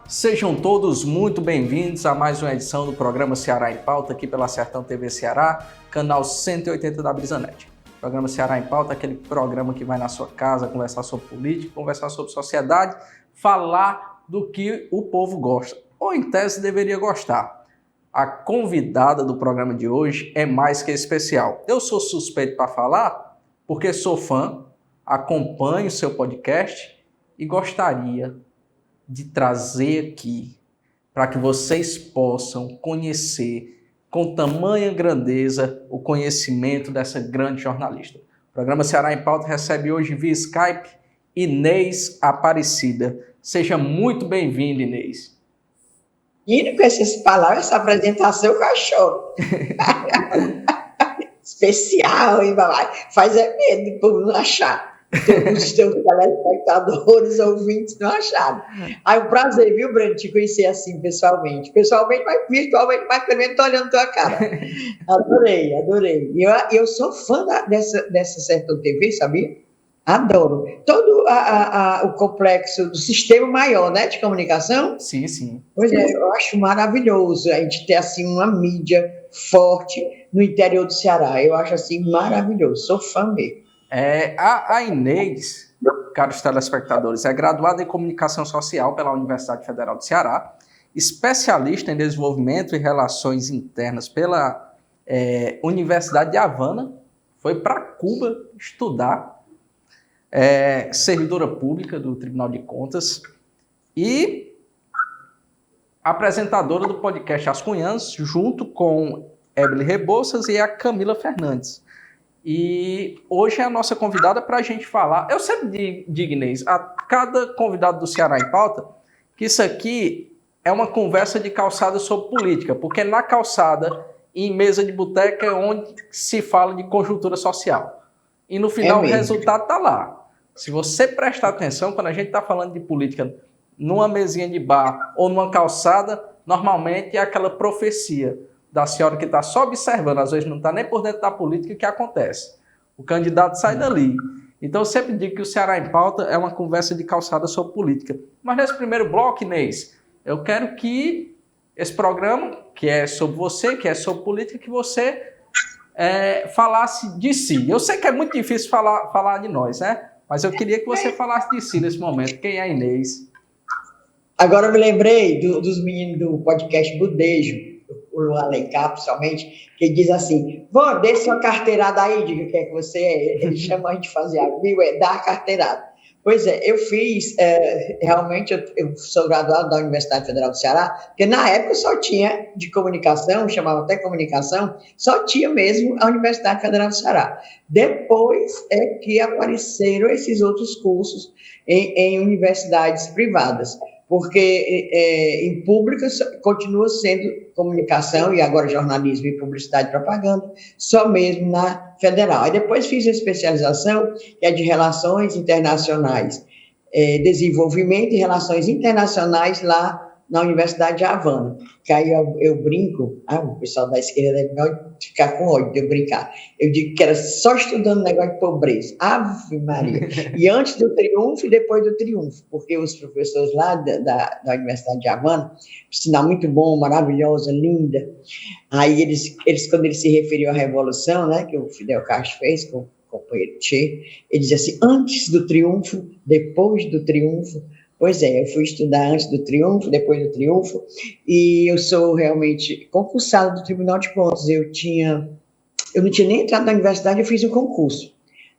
Sejam todos muito bem-vindos a mais uma edição do programa Ceará em Pauta, aqui pela Sertão TV Ceará, canal 180 da Brisanet. O programa Ceará em Pauta é aquele programa que vai na sua casa conversar sobre política, conversar sobre sociedade, falar do que o povo gosta, ou em tese deveria gostar. A convidada do programa de hoje é mais que especial. Eu sou suspeito para falar porque sou fã, acompanho o seu podcast e gostaria de trazer aqui para que vocês possam conhecer com tamanha grandeza o conhecimento dessa grande jornalista. O programa Ceará em Pauta recebe hoje via Skype Inês Aparecida. Seja muito bem-vinda, Inês. E com essas palavras, essa apresentação, eu choro. Especial, hein, papai? Faz medo do povo não achar. Os teus telespectadores, ouvintes não acharam. Aí, um prazer, viu, Breno, te conhecer assim, pessoalmente. Pessoalmente, mas virtualmente, mas pelo menos estou olhando tua cara. Adorei. E eu sou fã dessa Sertão TV, sabia? Adoro. Todo o complexo do sistema maior, né, de comunicação. Sim. Pois é, eu acho maravilhoso a gente ter, assim, uma mídia forte no interior do Ceará. Eu acho, assim, maravilhoso. Sou fã mesmo. A Inês, caros telespectadores, é graduada em Comunicação Social pela Universidade Federal do Ceará, especialista em Desenvolvimento e Relações Internas pela Universidade de Havana, foi para Cuba estudar, servidora pública do Tribunal de Contas e apresentadora do podcast As Cunhãs, junto com Ebeli Rebouças e a Camila Fernandes. E hoje é a nossa convidada para a gente falar. Eu sempre digo, Inês, a cada convidado do Ceará em Pauta, que isso aqui é uma conversa de calçada sobre política, porque na calçada, em mesa de boteca, é onde se fala de conjuntura social. E no final o resultado está lá. Se você prestar atenção, quando a gente está falando de política numa mesinha de bar ou numa calçada, normalmente é aquela profecia da senhora que está só observando, às vezes não está nem por dentro da política, que acontece. O candidato sai dali. Então eu sempre digo que o Ceará em Pauta é uma conversa de calçada sobre política. Mas nesse primeiro bloco, Inês, eu quero que esse programa, que é sobre você, que é sobre política, que você falasse de si. Eu sei que é muito difícil falar de nós, né? Mas eu queria que você falasse de si nesse momento. Quem é a Inês? Agora eu me lembrei dos meninos do podcast Budejo, o Luan Alencar, principalmente, que diz assim: vó, dê sua carteirada aí, diga o que é que você é. Ele chama a gente de fazer amigo, dar a carteirada. Pois é, eu fiz, realmente, eu sou graduado da Universidade Federal do Ceará, porque na época só tinha de comunicação, chamava até comunicação, só tinha mesmo a Universidade Federal do Ceará. Depois é que apareceram esses outros cursos em universidades privadas, porque em públicas continua sendo comunicação e agora jornalismo e publicidade e propaganda, só mesmo na federal. Aí depois fiz a especialização, que é de relações internacionais, desenvolvimento e relações internacionais lá na Universidade de Havana, que aí eu brinco, o pessoal da esquerda deve ficar com ódio de eu brincar, eu digo que era só estudando negócio de pobreza, Ave Maria, e antes do triunfo e depois do triunfo, porque os professores lá da Universidade de Havana, por sinal muito bom, maravilhosa, linda, aí eles quando eles se referiam à Revolução, né, que o Fidel Castro fez com o companheiro Che, ele dizia assim, antes do triunfo, depois do triunfo. Pois é, eu fui estudar antes do triunfo, depois do triunfo, e eu sou realmente concursada do Tribunal de Contas. Eu não tinha nem entrado na universidade, eu fiz um concurso.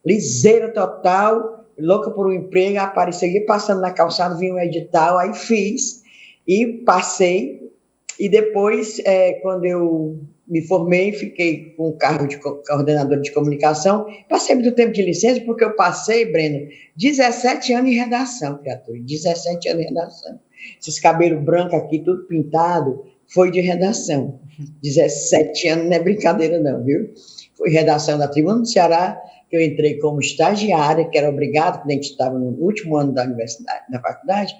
Liseira total, louca por um emprego, apareci passando na calçada, vi um edital, aí fiz, e passei, e depois, quando eu me formei, fiquei com o cargo de coordenador de comunicação, passei muito tempo de licença, porque eu passei, Breno, 17 anos em redação, criatura, 17 anos em redação. Esses cabelos brancos aqui, tudo pintado, foi de redação. 17 anos não é brincadeira não, viu? Foi redação da Tribuna do Ceará, que eu entrei como estagiária, que era obrigado, quando a gente estava no último ano da universidade, da faculdade,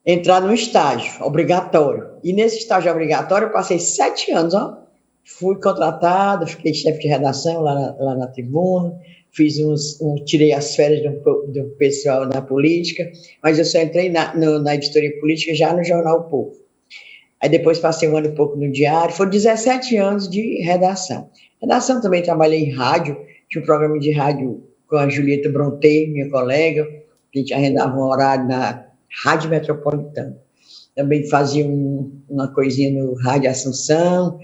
entrar no estágio obrigatório. E nesse estágio obrigatório eu passei 7 anos, ó. Fui contratada, fiquei chefe de redação lá na Tribuna, tirei as férias do pessoal da política, mas eu só entrei na editoria política já no jornal O Povo. Aí depois passei 1 ano e pouco no Diário, foram 17 anos de redação. Redação também trabalhei em rádio, tinha um programa de rádio com a Julieta Brontë, minha colega, a gente arrendava um horário na Rádio Metropolitana. Também fazia uma coisinha no Rádio Assunção,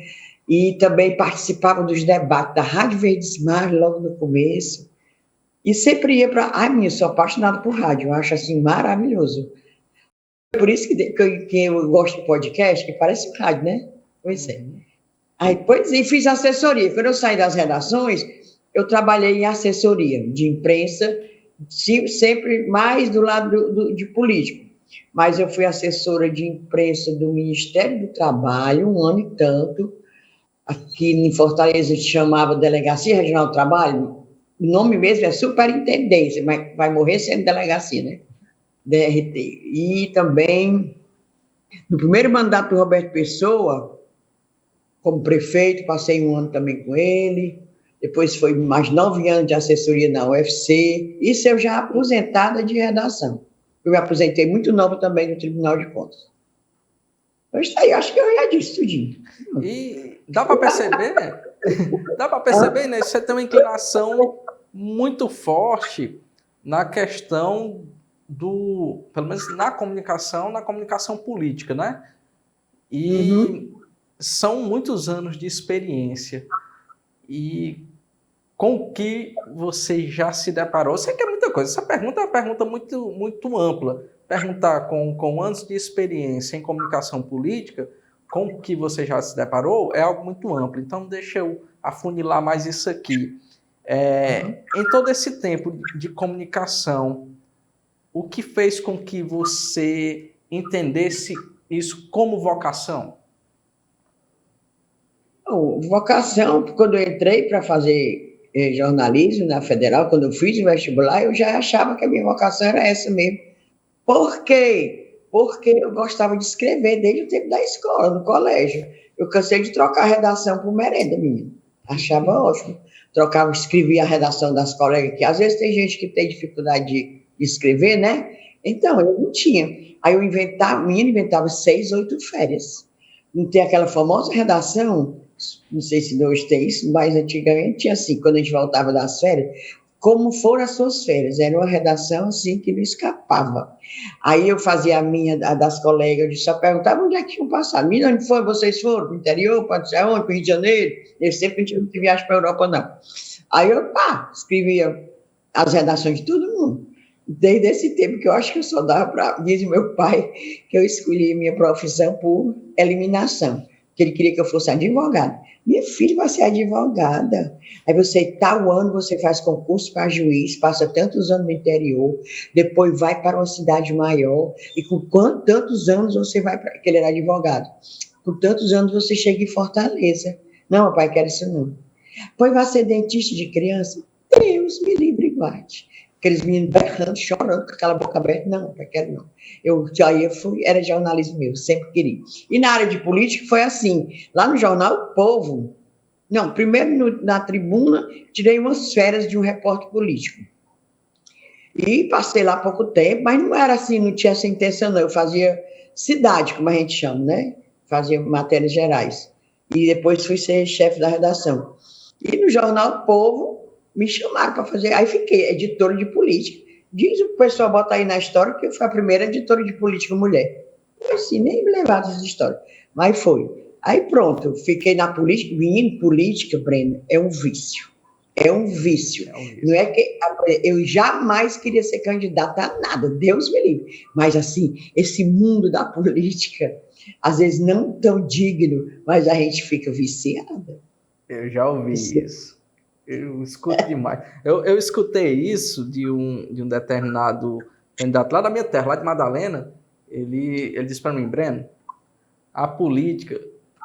e também participava dos debates da Rádio Verdes Mares, logo no começo, e sempre ia para... eu sou apaixonada por rádio, eu acho assim maravilhoso. Por isso que eu gosto de podcast, que parece um rádio, né? Pois é. Aí, fiz assessoria. Quando eu saí das redações, eu trabalhei em assessoria de imprensa, sempre mais do lado de político. Mas eu fui assessora de imprensa do Ministério do Trabalho, 1 ano e tanto. Aqui em Fortaleza se chamava Delegacia Regional do Trabalho. O nome mesmo é Superintendência, mas vai morrer sendo delegacia, né? DRT. E também, no primeiro mandato do Roberto Pessoa, como prefeito, passei 1 ano também com ele. Depois foi mais 9 anos de assessoria na UFC. Isso eu já aposentada de redação. Eu me aposentei muito nova também no Tribunal de Contas. Então, isso aí, acho que eu já disse tudinho. E dá para perceber, né? Você tem uma inclinação muito forte na questão pelo menos na comunicação política, né? E são muitos anos de experiência. E com o que você já se deparou? Eu sei que é muita coisa. Essa pergunta é uma pergunta muito, muito ampla. Perguntar com anos de experiência em comunicação política, com o que você já se deparou, é algo muito amplo. Então, deixa eu afunilar mais isso aqui. Em todo esse tempo de comunicação, o que fez com que você entendesse isso como vocação? Vocação, quando eu entrei para fazer jornalismo na Federal, quando eu fiz o vestibular, eu já achava que a minha vocação era essa mesmo. Por quê? Porque eu gostava de escrever desde o tempo da escola, no colégio. Eu cansei de trocar a redação por merenda minha. Achava ótimo. Escrevia a redação das colegas, que às vezes tem gente que tem dificuldade de escrever, né? Então, eu não tinha. Aí eu inventava 6, 8 férias. Não tem aquela famosa redação, não sei se hoje tem isso, mas antigamente tinha assim, quando a gente voltava das férias, como foram as suas férias, era uma redação assim que não escapava. Aí eu fazia a das colegas, eu só perguntava onde é que tinham passado. Menina, onde foi? Vocês foram? Para o interior? Para o Rio de Janeiro? Eu sempre não tive viagem para a Europa, não. Aí eu, escrevia as redações de todo mundo. Desde esse tempo que eu acho que eu só dava para... Diz meu pai que eu escolhi minha profissão por eliminação, que ele queria que eu fosse advogada. Minha filha vai ser advogada. Aí você, tal ano, você faz concurso para juiz, passa tantos anos no interior, depois vai para uma cidade maior, e com tantos anos você vai para... que ele era advogado. Com tantos anos você chega em Fortaleza. Não, papai, quero isso não. Pois vai ser dentista de criança? Deus me livre e guarde. Aqueles meninos berrando, chorando, com aquela boca aberta. Não, papai, quero não. Era jornalismo meu, sempre queria. E na área de política foi assim, lá no jornal O Povo, primeiro na tribuna, tirei umas férias de um repórter político. E passei lá pouco tempo, mas não era assim, não tinha essa intenção não, eu fazia cidade, como a gente chama, né? Fazia matérias gerais. E depois fui ser chefe da redação. E no jornal O Povo, me chamaram para fazer, aí fiquei editora de política. Diz o pessoal, bota aí na história, que eu fui a primeira editora de política mulher. Eu assim, nem me levaram essa história, mas foi. Aí pronto, fiquei na política. Menino, política, Breno, é um vício. É um vício. Não é que eu jamais queria ser candidata a nada, Deus me livre. Mas assim, esse mundo da política, às vezes não tão digno, mas a gente fica viciada. Eu já ouvi isso. Eu escuto demais. Eu escutei isso de um determinado candidato lá da minha terra, lá de Madalena. Ele disse para mim, Breno, a política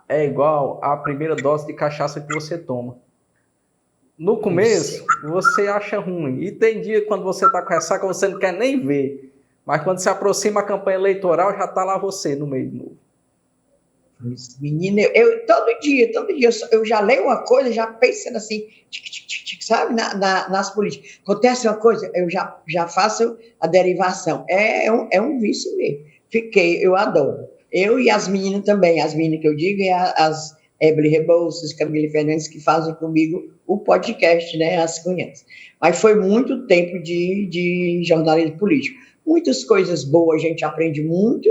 é igual à primeira dose de cachaça que você toma. No começo, você acha ruim. E tem dia quando você está com ressaca, você não quer nem ver. Mas quando se aproxima a campanha eleitoral, já está lá você no meio de novo. Menina, eu todo dia, eu já leio uma coisa, já pensando assim, sabe, nas políticas. Acontece uma coisa, eu já faço a derivação. É um vício mesmo. Eu adoro. Eu e as meninas também, as meninas que eu digo, e as Evelyn Rebouças, Camila Fernandes, que fazem comigo o podcast, né, as conhecem. Mas foi muito tempo de jornalismo político. Muitas coisas boas, a gente aprende muito,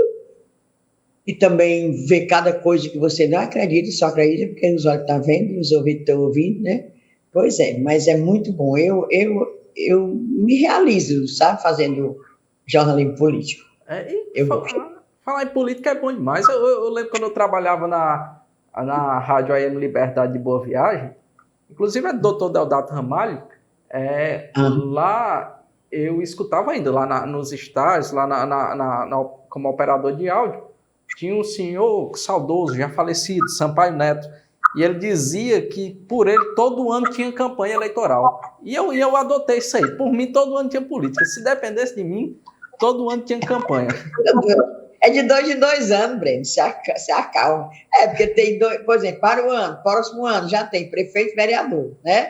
e também ver cada coisa que você não acredita, só acredita porque os olhos estão vendo, os ouvidos estão ouvindo, né? Pois é, mas é muito bom. Eu me realizo, sabe, fazendo jornalismo político. Falar em política é bom demais. Eu lembro quando eu trabalhava na Rádio AM Liberdade de Boa Viagem, inclusive é do Dr. Deodato Ramalho, lá eu escutava ainda, lá nos estágios, lá como operador de áudio, tinha um senhor saudoso, já falecido, Sampaio Neto, e ele dizia que por ele todo ano tinha campanha eleitoral. E eu adotei isso aí. Por mim, todo ano tinha política. Se dependesse de mim, todo ano tinha campanha. É de 2 em 2 anos, Breno, se acalma. Porque tem por exemplo, próximo ano já tem prefeito e vereador, né?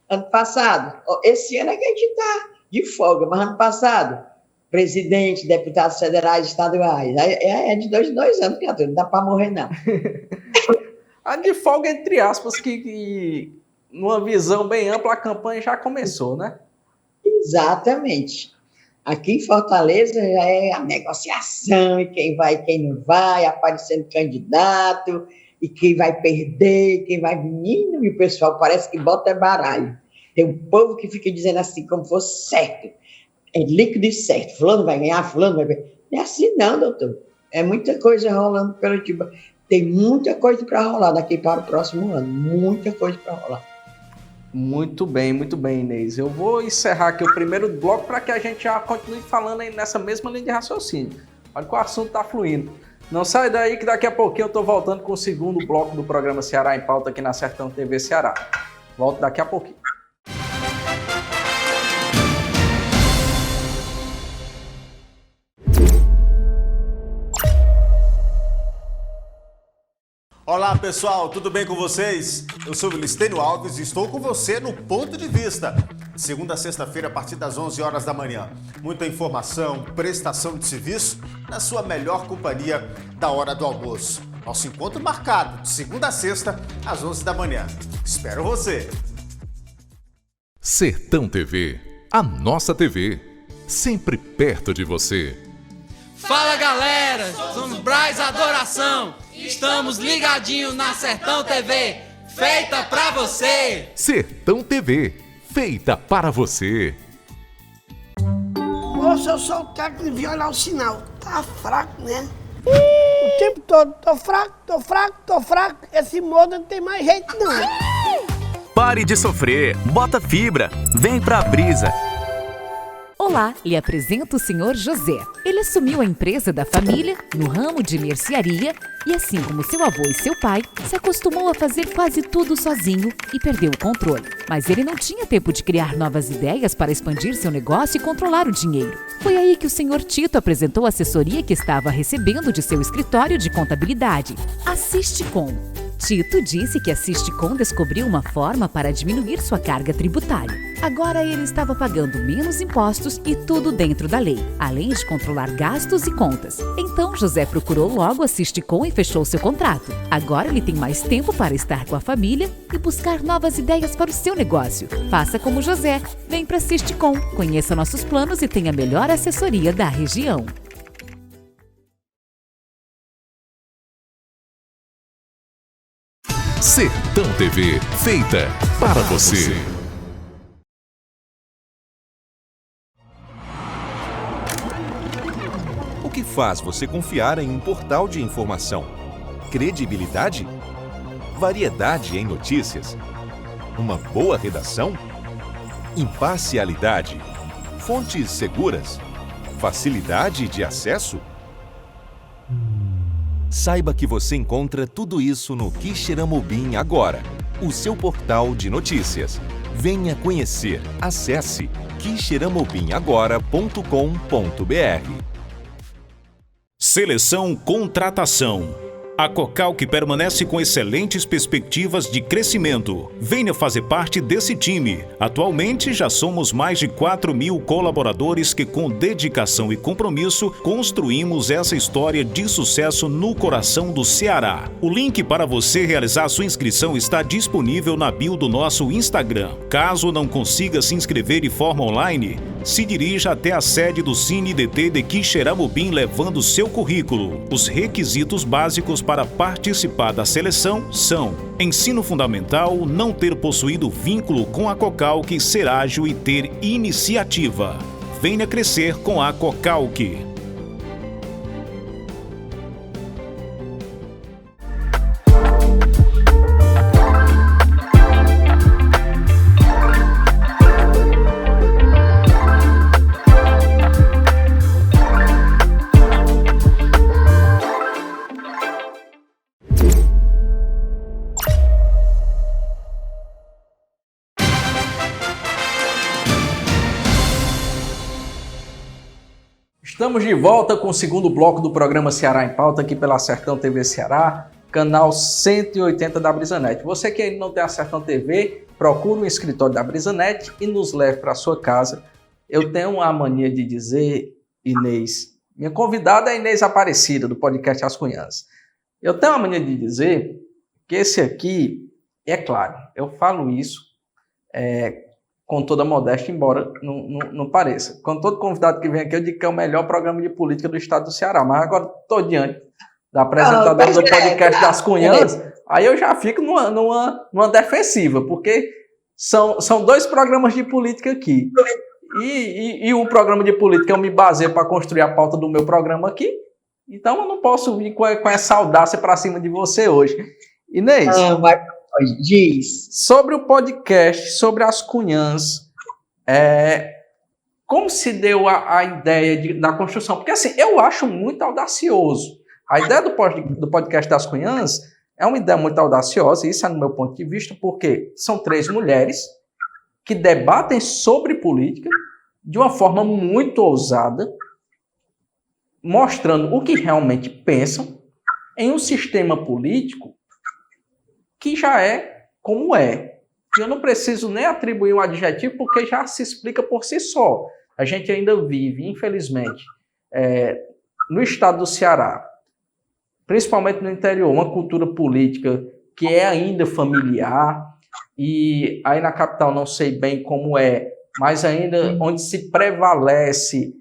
Ano passado, esse ano é que a gente está de folga, mas ano passado, presidente, deputados federais, estaduais, é de 2 em 2 anos, criatura, não dá para morrer, não. A de folga, entre aspas, que numa visão bem ampla, a campanha já começou, né? Exatamente. Aqui em Fortaleza já é a negociação, e quem vai e quem não vai, aparecendo candidato, e quem vai perder, quem vai... Menino, e o pessoal parece que bota baralho. Tem um povo que fica dizendo assim, como fosse certo. É líquido e certo. Fulano vai ganhar, fulano vai ganhar. Não é assim não, doutor. É muita coisa rolando pelo tipo. Tem muita coisa para rolar daqui para o próximo ano. Muita coisa para rolar. Muito bem, Inês. Eu vou encerrar aqui o primeiro bloco para que a gente já continue falando aí nessa mesma linha de raciocínio. Olha que o assunto está fluindo. Não sai daí que daqui a pouquinho eu estou voltando com o segundo bloco do programa Ceará em Pauta aqui na Sertão TV Ceará. Volto daqui a pouquinho. Olá pessoal, tudo bem com vocês? Eu sou o Vilistênio Alves e estou com você no Ponto de Vista. Segunda a sexta-feira a partir das 11 horas da manhã. Muita informação, prestação de serviço na sua melhor companhia da hora do almoço. Nosso encontro marcado de segunda a sexta às 11 da manhã. Espero você! Sertão TV, a nossa TV, sempre perto de você. Fala galera, somos Braz Adoração, estamos ligadinhos na Sertão TV, feita pra você. Sertão TV, feita para você. Moça, eu sou o técnico de violar o sinal, tá fraco, né? O tempo todo, tô fraco, esse modo não tem mais jeito não. Pare de sofrer, bota fibra, vem pra Brisa. Olá, lhe apresento o senhor José. Ele assumiu a empresa da família no ramo de mercearia e, assim como seu avô e seu pai, se acostumou a fazer quase tudo sozinho e perdeu o controle. Mas ele não tinha tempo de criar novas ideias para expandir seu negócio e controlar o dinheiro. Foi aí que o senhor Tito apresentou a assessoria que estava recebendo de seu escritório de contabilidade, a Sisticom. Tito disse que a Sisticom descobriu uma forma para diminuir sua carga tributária. Agora ele estava pagando menos impostos e tudo dentro da lei, além de controlar gastos e contas. Então José procurou logo a Sisticom e fechou seu contrato. Agora ele tem mais tempo para estar com a família e buscar novas ideias para o seu negócio. Faça como José, vem para a Sisticom, conheça nossos planos e tenha a melhor assessoria da região. Sertão TV, feita para você. O que faz você confiar em um portal de informação? Credibilidade? Variedade em notícias? Uma boa redação? Imparcialidade? Fontes seguras? Facilidade de acesso? Saiba que você encontra tudo isso no Quixeramobim agora, o seu portal de notícias. Venha conhecer. Acesse quixeramobimagora.com.br. Seleção Contratação. A Cocalc permanece com excelentes perspectivas de crescimento. Venha fazer parte desse time. Atualmente já somos mais de 4.000 colaboradores que, com dedicação e compromisso, construímos essa história de sucesso no coração do Ceará. O link para você realizar sua inscrição está disponível na bio do nosso Instagram. Caso não consiga se inscrever de forma online, se dirija até a sede do CineDT de Quixeramobim levando seu currículo. Os requisitos básicos para participar da seleção são: ensino fundamental, não ter possuído vínculo com a Cocalc, ser ágil e ter iniciativa. Venha crescer com a Cocalc. Estamos de volta com o segundo bloco do programa Ceará em Pauta, aqui pela Sertão TV Ceará, canal 180 da Brisanet. Você que ainda não tem a Sertão TV, procure um escritório da Brisanet e nos leve para a sua casa. Eu tenho a mania de dizer, Inês, minha convidada é Inês Aparecida, do podcast As Cunhãs. Eu tenho a mania de dizer que esse aqui, é claro, eu falo isso com toda a modéstia, embora não pareça. Com todo convidado que vem aqui, eu digo que é o melhor programa de política do estado do Ceará. Mas agora estou diante da apresentadora do podcast das Cunhãs, aí eu já fico numa defensiva, porque são dois programas de política aqui. E um programa de política eu me baseio para construir a pauta do meu programa aqui, então eu não posso vir com essa audácia para cima de você hoje. Inês, diz. Sobre o podcast, sobre as Cunhãs, como se deu a ideia da construção? Porque assim, eu acho muito audacioso. A ideia do podcast das Cunhãs é uma ideia muito audaciosa, e isso é no meu ponto de vista, porque são 3 mulheres que debatem sobre política de uma forma muito ousada, mostrando o que realmente pensam em um sistema político que já é como é. E eu não preciso nem atribuir um adjetivo, porque já se explica por si só. A gente ainda vive, infelizmente, no estado do Ceará, principalmente no interior, uma cultura política que é ainda familiar, e aí na capital não sei bem como mas ainda onde se prevalece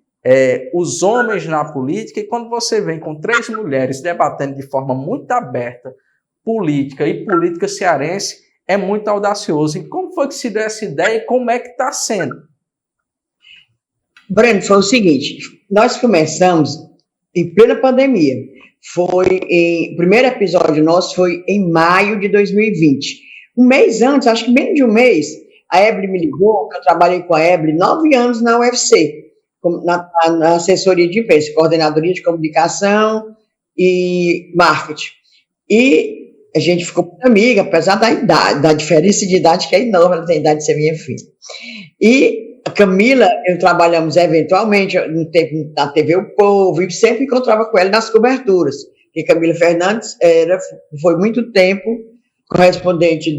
os homens na política, e quando você vem com 3 mulheres debatendo de forma muito aberta política e política cearense, é muito audacioso. E como foi que se deu essa ideia e como é que está sendo? Breno, foi o seguinte, nós começamos em plena pandemia. O primeiro episódio nosso foi em maio de 2020. Um mês antes, acho que menos de um mês, a Evelyn me ligou, eu trabalhei com a Evelyn 9 anos na UFC, na assessoria de imprensa, coordenadoria de comunicação e marketing. E a gente ficou muito amiga, apesar da idade, da diferença de idade que é enorme, ela tem a idade de ser minha filha. E a Camila, trabalhamos eventualmente no tempo na TV O Povo, e sempre encontrava com ela nas coberturas. E Camila Fernandes foi muito tempo correspondente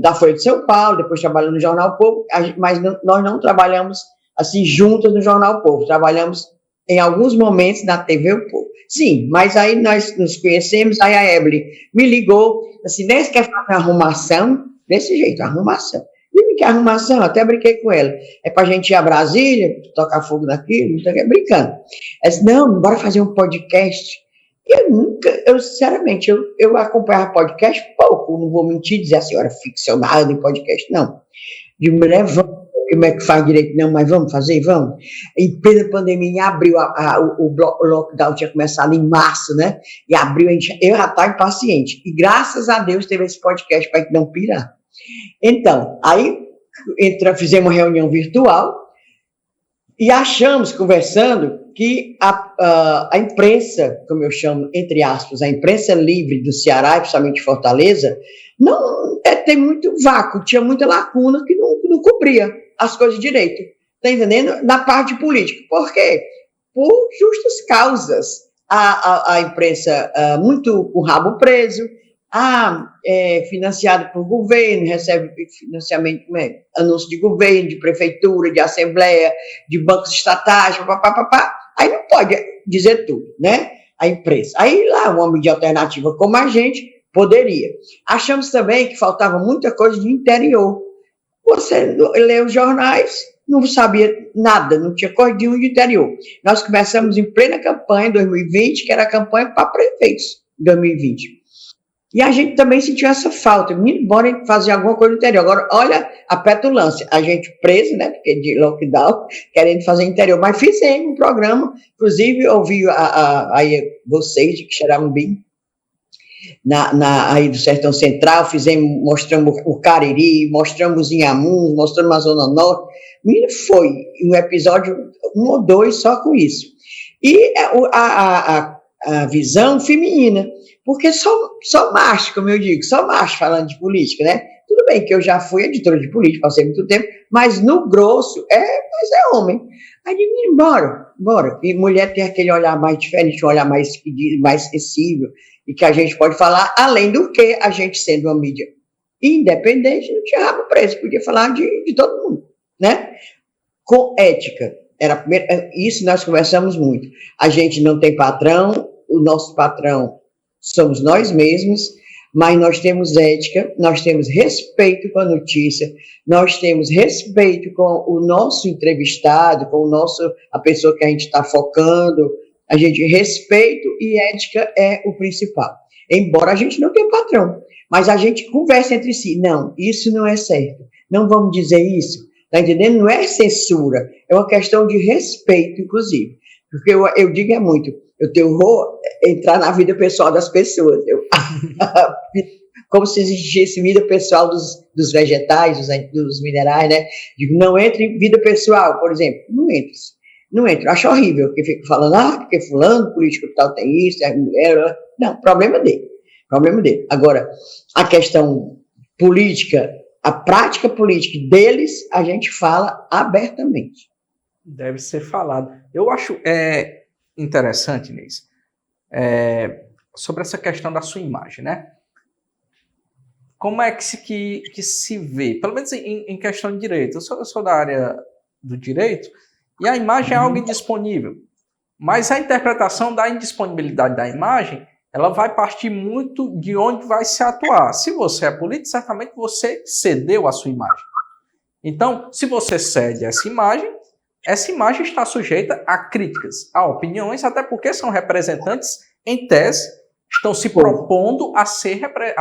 da Folha de São Paulo, depois trabalhou no Jornal O Povo, mas nós não trabalhamos assim juntas no Jornal O Povo, trabalhamos em alguns momentos na TV O Povo. Sim, mas aí nós nos conhecemos, aí a Evelyn me ligou, assim, nem quer fazer arrumação, desse jeito, arrumação. E que arrumação, eu até brinquei com ela. É pra gente ir a Brasília, tocar fogo naquilo, brincando. Ela disse, não, bora fazer um podcast. Sinceramente, eu acompanhava podcast pouco, não vou mentir, dizer assim, olha, ficcionado em podcast, não. De mulher, vamos. Como é que faz direito? Não, mas vamos fazer, vamos. Em plena pandemia, em abril, o lockdown tinha começado em março, né? Em abril, eu já estava impaciente. E graças a Deus teve esse podcast para não pirar. Então, aí fizemos uma reunião virtual e achamos, conversando, que a imprensa, como eu chamo, entre aspas, a imprensa livre do Ceará, principalmente de Fortaleza, tem muito vácuo, tinha muita lacuna que não cobria as coisas direito, tá entendendo? Na parte política. Por quê? Por justas causas. a imprensa muito com o rabo preso, financiado por governo, recebe financiamento, anúncio de governo, de prefeitura, de assembleia, de bancos estatais, papapá. Aí não pode dizer tudo, né? A imprensa. Aí lá, uma mídia alternativa como a gente poderia. Achamos também que faltava muita coisa de interior. Você lê os jornais, não sabia nada, não tinha coisa de interior. Nós começamos em plena campanha, em 2020, que era a campanha para prefeitos, em 2020. E a gente também sentiu essa falta, bora fazer alguma coisa no interior. Agora, olha a petulância, a gente preso, né, porque de lockdown, querendo fazer interior, mas fizemos um programa, inclusive ouvi aí vocês de Quixeramobim, aí do Sertão Central, mostramos o Cariri, mostramos Inhamuns, mostramos a Zona Norte. Menino, foi um episódio 1 ou 2 só com isso. E a visão feminina, porque só macho, como eu digo, só macho falando de política, né? Tudo bem que eu já fui editora de política, passei muito tempo, mas no grosso, mas é homem. Aí digo, bora. E mulher tem aquele olhar mais diferente, um olhar mais sensível, e que a gente pode falar, além do que a gente sendo uma mídia independente, não tinha rabo preso, podia falar de todo mundo, né? Com ética. Isso nós conversamos muito. A gente não tem patrão, o nosso patrão somos nós mesmos, mas nós temos ética, nós temos respeito com a notícia, nós temos respeito com o nosso entrevistado, com a pessoa que a gente está focando, a gente respeito e ética é o principal. Embora a gente não tenha patrão, mas a gente conversa entre si, não, isso não é certo, não vamos dizer isso, tá entendendo? Não é censura, é uma questão de respeito, inclusive, porque eu digo muito, eu tenho entrar na vida pessoal das pessoas, como se existisse vida pessoal dos vegetais, dos minerais, né? Digo, não entre em vida pessoal, por exemplo, não entra, acho horrível, porque fica falando, porque fulano, político tal tem isso, é mulher, não, problema dele. Agora, a questão política, a prática política deles, a gente fala abertamente. Deve ser falado. Eu acho interessante, Inês, sobre essa questão da sua imagem, né? Como é que se vê, pelo menos em questão de direito, eu sou da área do direito, e a imagem é algo indisponível, mas a interpretação da indisponibilidade da imagem, ela vai partir muito de onde vai se atuar. Se você é político, certamente você cedeu a sua imagem. Então, se você cede essa imagem está sujeita a críticas, a opiniões, até porque são representantes, em tese, estão se propondo a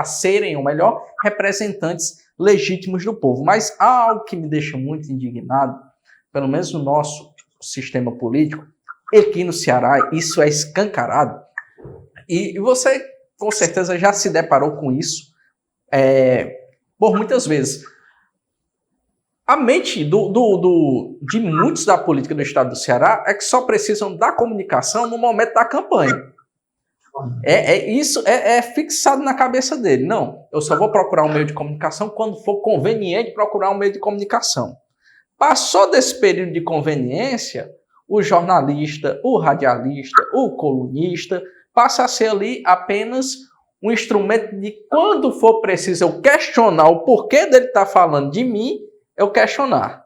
serem, ou melhor, representantes legítimos do povo. Mas há algo que me deixa muito indignado, pelo menos no nosso sistema político, aqui no Ceará, isso é escancarado, e você, com certeza, já se deparou com isso por muitas vezes. A mente de muitos da política do estado do Ceará é que só precisam da comunicação no momento da campanha. Isso é fixado na cabeça dele. Não, eu só vou procurar um meio de comunicação quando for conveniente procurar um meio de comunicação. Passou desse período de conveniência, o jornalista, o radialista, o colunista, passa a ser ali apenas um instrumento de quando for preciso eu questionar o porquê dele estar falando de mim, eu questionar.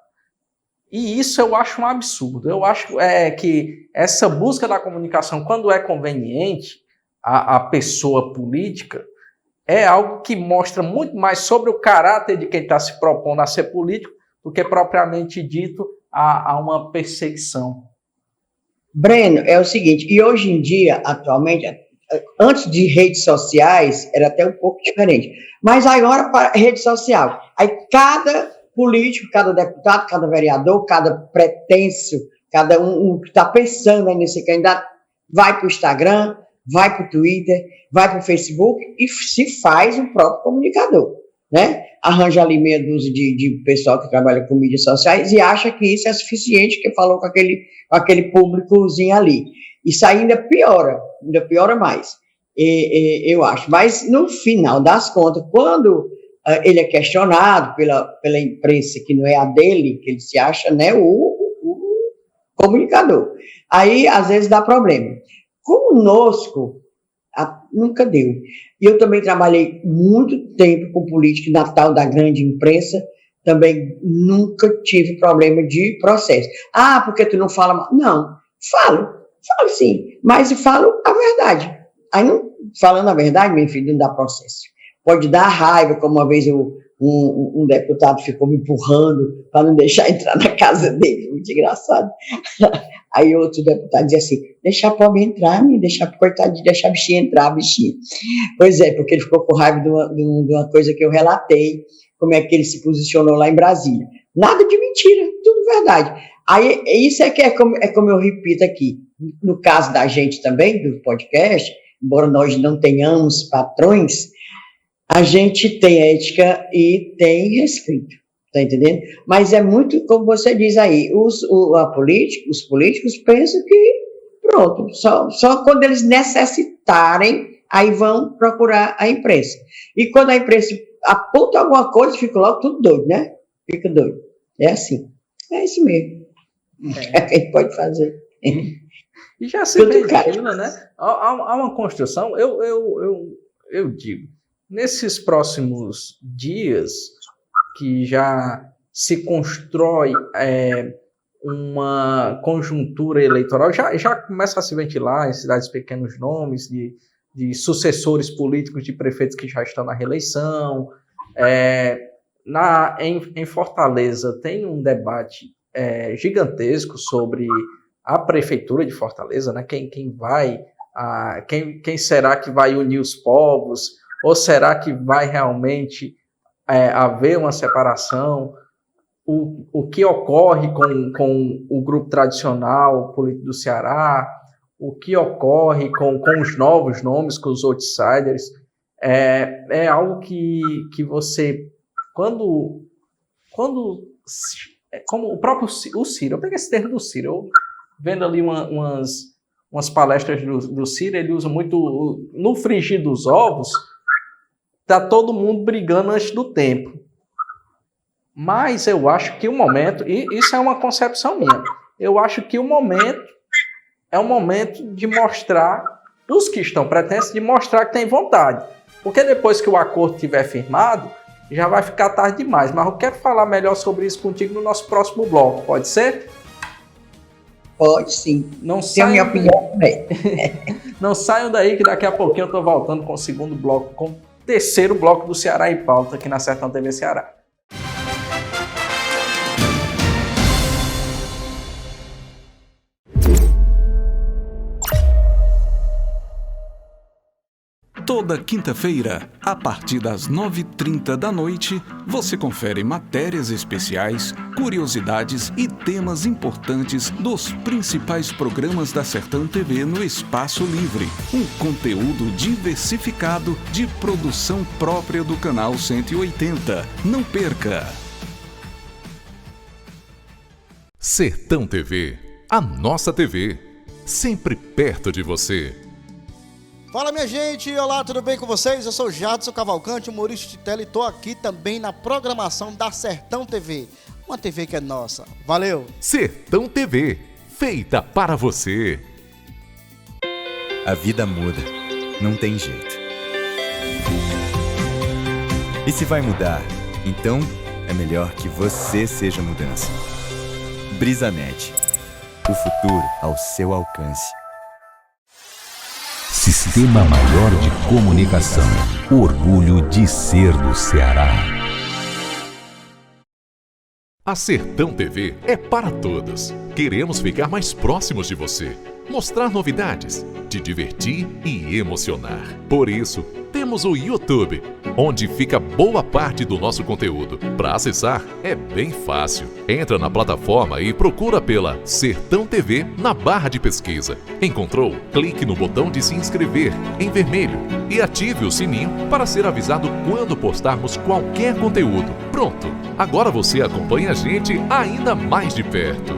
E isso eu acho um absurdo. Eu acho que essa busca da comunicação, quando é conveniente, a pessoa política, é algo que mostra muito mais sobre o caráter de quem está se propondo a ser político do que propriamente dito a uma perseguição. Breno, é o seguinte, e hoje em dia, atualmente, antes de redes sociais, era até um pouco diferente, mas agora para rede social, aí cada político, cada deputado, cada vereador, cada pretenso, cada um que está pensando aí nesse candidato, vai para o Instagram, vai para o Twitter, vai para o Facebook e se faz o próprio comunicador, né? Arranja ali meia dúzia de pessoal que trabalha com mídias sociais e acha que isso é suficiente, que falou com aquele públicozinho ali. Isso ainda piora mais, eu acho. Mas, no final das contas, quando ele é questionado pela imprensa, que não é a dele, que ele se acha, né, o comunicador, aí, às vezes, dá problema. Conosco, nunca deu. E eu também trabalhei muito tempo com política na tal da grande imprensa, também nunca tive problema de processo. Ah, porque tu não fala mal? Não, falo sim, mas falo a verdade. Aí, não, falando a verdade, meu filho, não dá processo. Pode dar raiva, como uma vez um deputado ficou me empurrando para não deixar entrar na casa dele, muito engraçado. Aí outro deputado dizia assim, deixa a pobre entrar, coitadinho, deixa a bichinha entrar, bichinha. Pois é, porque ele ficou com raiva de uma coisa que eu relatei, como é que ele se posicionou lá em Brasília. Nada de mentira, tudo verdade. Aí, isso é que é como eu repito aqui, no caso da gente também, do podcast, embora nós não tenhamos patrões, a gente tem ética e tem respeito, tá entendendo? Mas é muito, como você diz aí, os políticos pensam que, pronto, só quando eles necessitarem, aí vão procurar a imprensa. E quando a imprensa aponta alguma coisa, fica logo tudo doido, né? Fica doido. É assim. É isso mesmo. É o que a gente pode fazer. E já se ventila, né? Há uma construção, eu digo, nesses próximos dias que já se constrói uma conjuntura eleitoral, já começa a se ventilar em cidades pequenos nomes de sucessores políticos de prefeitos que já estão na reeleição. Em Fortaleza tem um debate gigantesco sobre a prefeitura de Fortaleza, né? Quem será que vai unir os povos? Ou será que vai realmente haver uma separação? O que ocorre com o grupo tradicional político do Ceará? O que ocorre com os novos nomes, com os outsiders? É algo que você, como o próprio Ciro, eu peguei esse termo do Ciro, eu vendo ali umas palestras do Ciro, ele usa muito, no frigir dos ovos, tá todo mundo brigando antes do tempo. Mas eu acho que o momento, e isso é uma concepção minha, eu acho que o momento é um momento de mostrar, os que estão pretensos, de mostrar que tem vontade. Porque depois que o acordo estiver firmado, já vai ficar tarde demais. Mas eu quero falar melhor sobre isso contigo no nosso próximo bloco, pode ser? Pode sim. Não tem a minha opinião também. Não saiam daí que daqui a pouquinho eu estou voltando com o segundo bloco, com o terceiro bloco do Ceará em Pauta aqui na Sertão TV Ceará. Toda quinta-feira, a partir das 9h30 da noite, você confere matérias especiais, curiosidades e temas importantes dos principais programas da Sertão TV no Espaço Livre. Um conteúdo diversificado de produção própria do Canal 180. Não perca! Sertão TV, a nossa TV, sempre perto de você. Fala, minha gente, olá, tudo bem com vocês? Eu sou Jadson Cavalcante, humorista de tela, e estou aqui também na programação da Sertão TV, uma TV que é nossa. Valeu! Sertão TV, feita para você. A vida muda, não tem jeito. E se vai mudar, então é melhor que você seja mudança. Brisanet, o futuro ao seu alcance. Sistema Maior de Comunicação. Orgulho de ser do Ceará. A Sertão TV é para todos. Queremos ficar mais próximos de você, mostrar novidades, te divertir e emocionar. Por isso, temos o YouTube, onde fica boa parte do nosso conteúdo. Para acessar, é bem fácil. Entra na plataforma e procura pela Sertão TV na barra de pesquisa. Encontrou? Clique no botão de se inscrever, em vermelho, e ative o sininho para ser avisado quando postarmos qualquer conteúdo. Pronto! Agora você acompanha a gente ainda mais de perto.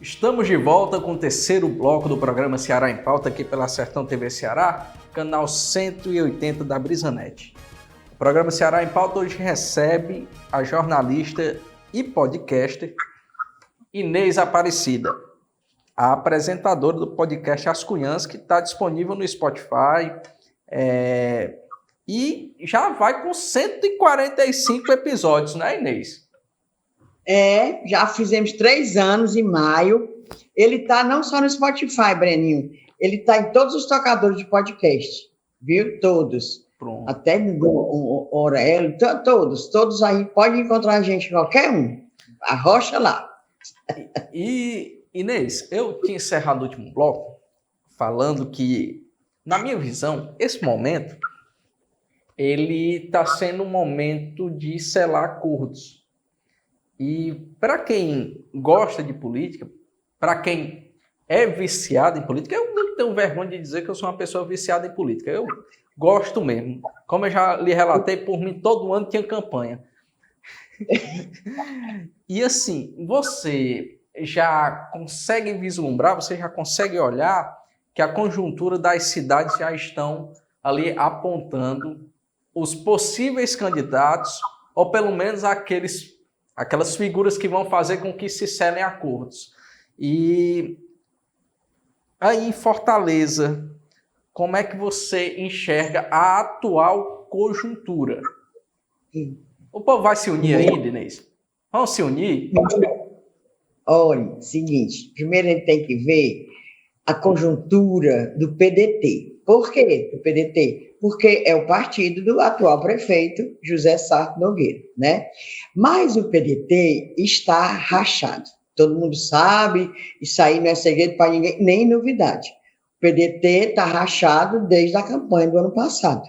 Estamos de volta com o terceiro bloco do programa Ceará em Pauta, aqui pela Sertão TV Ceará, canal 180 da Brisanet. O programa Ceará em Pauta hoje recebe a jornalista e podcaster Inês Aparecida, a apresentadora do podcast As Cunhãs, que está disponível no Spotify, e já vai com 145 episódios, né, Inês? Já fizemos 3 anos em maio. Ele está não só no Spotify, Breninho, ele está em todos os tocadores de podcast, viu? Todos. Pronto. Até do Orelo, todos aí. Pode encontrar a gente, qualquer um. Arrocha lá. E, Inês, eu tinha encerrado o último bloco falando que, na minha visão, esse momento, ele está sendo um momento de selar acordos. E para quem gosta de política, para quem é viciado em política, eu não tenho vergonha de dizer que eu sou uma pessoa viciada em política. Eu gosto mesmo. Como eu já lhe relatei, por mim, todo ano tinha campanha. E assim, você já consegue vislumbrar, você já consegue olhar que a conjuntura das cidades já estão ali apontando os possíveis candidatos, ou pelo menos aquelas figuras que vão fazer com que se selem acordos. E aí em Fortaleza, como é que você enxerga a atual conjuntura? O povo vai se unir ainda, Inês? Vamos se unir? Olha, seguinte, primeiro a gente tem que ver a conjuntura do PDT. Por quê do PDT? Porque é o partido do atual prefeito José Sarto Nogueira, né? Mas o PDT está rachado. Todo mundo sabe, isso aí não é segredo para ninguém, nem novidade. O PDT está rachado desde a campanha do ano passado,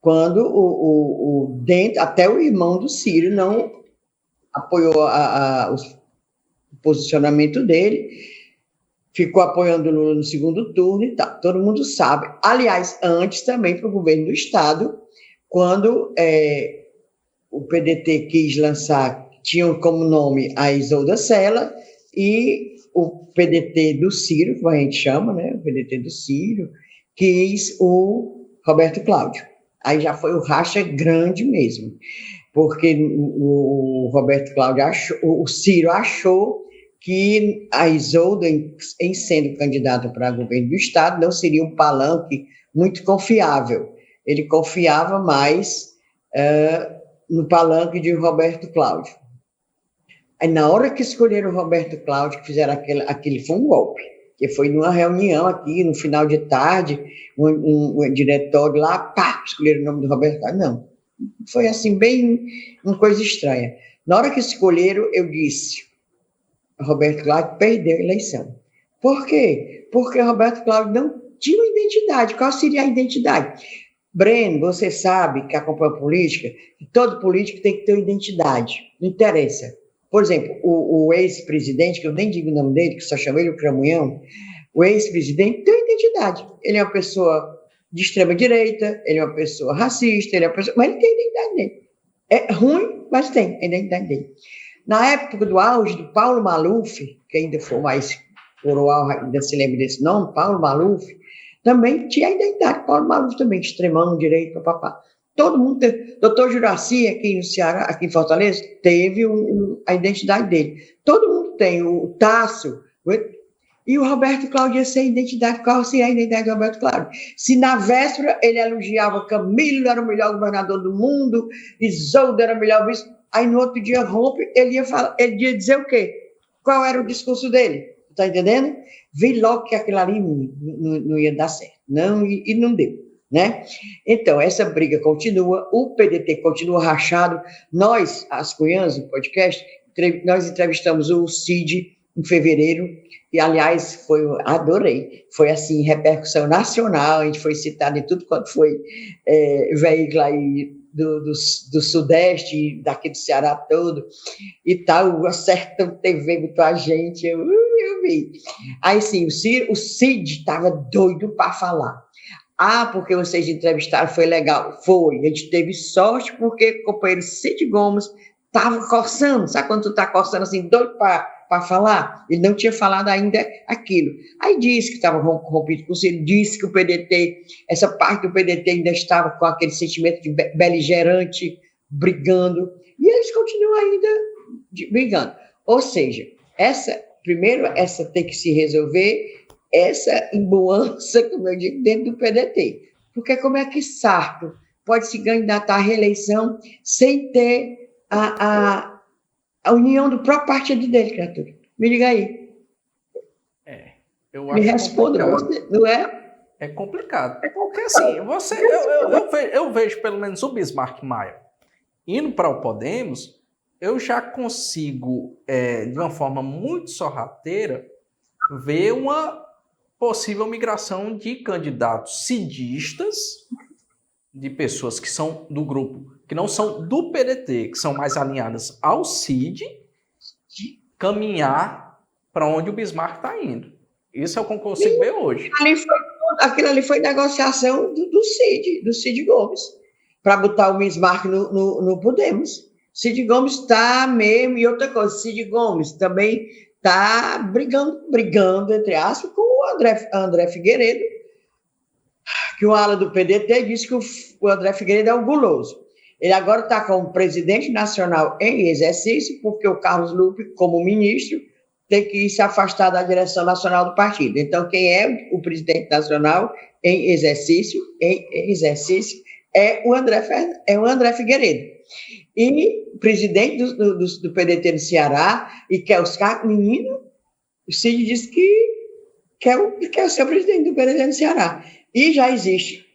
quando até o irmão do Ciro não apoiou o posicionamento dele, ficou apoiando o Lula no segundo turno e tal. Todo mundo sabe. Aliás, antes também para o governo do Estado, quando o PDT quis lançar, tinham como nome a Isolda Sela, e o PDT do Ciro, como a gente chama, né? O PDT do Ciro, quis o Roberto Cláudio. Aí já foi o racha grande mesmo, porque o Roberto Cláudio o Ciro achou que a Isolda, em sendo candidata para governo do Estado, não seria um palanque muito confiável. Ele confiava mais no palanque de Roberto Cláudio. Aí, na hora que escolheram o Roberto Cláudio, que fizeram aquele foi um golpe, que foi numa reunião aqui, no final de tarde, um diretório lá, escolheram o nome do Roberto Cláudio. Não, foi assim, bem uma coisa estranha. Na hora que escolheram, eu disse, Roberto Cláudio perdeu a eleição. Por quê? Porque Roberto Cláudio não tinha uma identidade. Qual seria a identidade? Breno, você sabe que acompanha política, que todo político tem que ter uma identidade. Não interessa. Por exemplo, o ex-presidente, que eu nem digo o nome dele, que só chamo ele o Cramunhão, o ex-presidente tem uma identidade. Ele é uma pessoa de extrema-direita, ele é uma pessoa racista, mas ele tem a identidade dele. É ruim, mas tem a identidade dele. Na época do auge do Paulo Maluf, que ainda foi mais coroal, ainda se lembra desse nome, Paulo Maluf, também tinha a identidade. Paulo Maluf também, extremão, direito, papapá. Todo mundo teve. Doutor Juraci, aqui no Ceará, aqui em Fortaleza, teve a identidade dele. Todo mundo tem. O Tássio. E o Roberto Cláudio ia ser a identidade. Qual seria a identidade do Roberto Cláudio? Se na véspera ele elogiava Camilo, era o melhor governador do mundo, Isolda era o melhor vice. Aí no outro dia rompe, ele ia dizer o quê? Qual era o discurso dele? Está entendendo? Vi logo que aquilo ali não ia dar certo. Não, e não deu. Né? Então, essa briga continua, o PDT continua rachado. Nós, as Cunhãs, no podcast, nós entrevistamos o Cid em fevereiro, e, aliás, adorei. Foi, assim, repercussão nacional, a gente foi citado em tudo quanto foi veículo aí do Sudeste, daqui do Ceará todo, e tal, o Sertão TV botou a gente, eu vi. Aí, sim, o Cid estava doido para falar. Porque vocês entrevistaram, foi legal. Foi, a gente teve sorte porque o companheiro Cid Gomes estava coçando, sabe quando tu está coçando assim, doido para para falar, ele não tinha falado ainda aquilo. Aí disse que estava rompido com ele, disse que o PDT, essa parte do PDT ainda estava com aquele sentimento de beligerante, brigando, e eles continuam ainda brigando. Ou seja, primeiro, essa tem que se resolver, essa imbuança, como eu digo, dentro do PDT. Porque como é que Sarto pode se candidatar à reeleição sem ter a união do próprio partido dele, criatura? Me diga aí. Eu acho Me responda, não é? É complicado. Porque assim, eu vejo pelo menos o Bismarck Maia indo para o Podemos, eu já consigo, de uma forma muito sorrateira, ver uma possível migração de candidatos cidistas, de pessoas que são do grupo, que não são do PDT, que são mais alinhadas ao CID, caminhar para onde o Bismarck está indo. Isso é o que eu consigo ver hoje. Aquilo ali foi negociação do Cid Gomes, para botar o Bismarck no Podemos. Cid Gomes está mesmo, e outra coisa, Cid Gomes também está brigando, entre aspas, com o André Figueiredo, que o ala do PDT disse que o André Figueiredo é um guloso. Ele agora está como presidente nacional em exercício, porque o Carlos Lupe, como ministro, tem que se afastar da direção nacional do partido. Então, quem é o presidente nacional em exercício é o André Figueiredo. E o presidente do PDT no Ceará, e quer os cargos, menino, o Cid disse que quer ser o presidente do PDT no Ceará. E já existe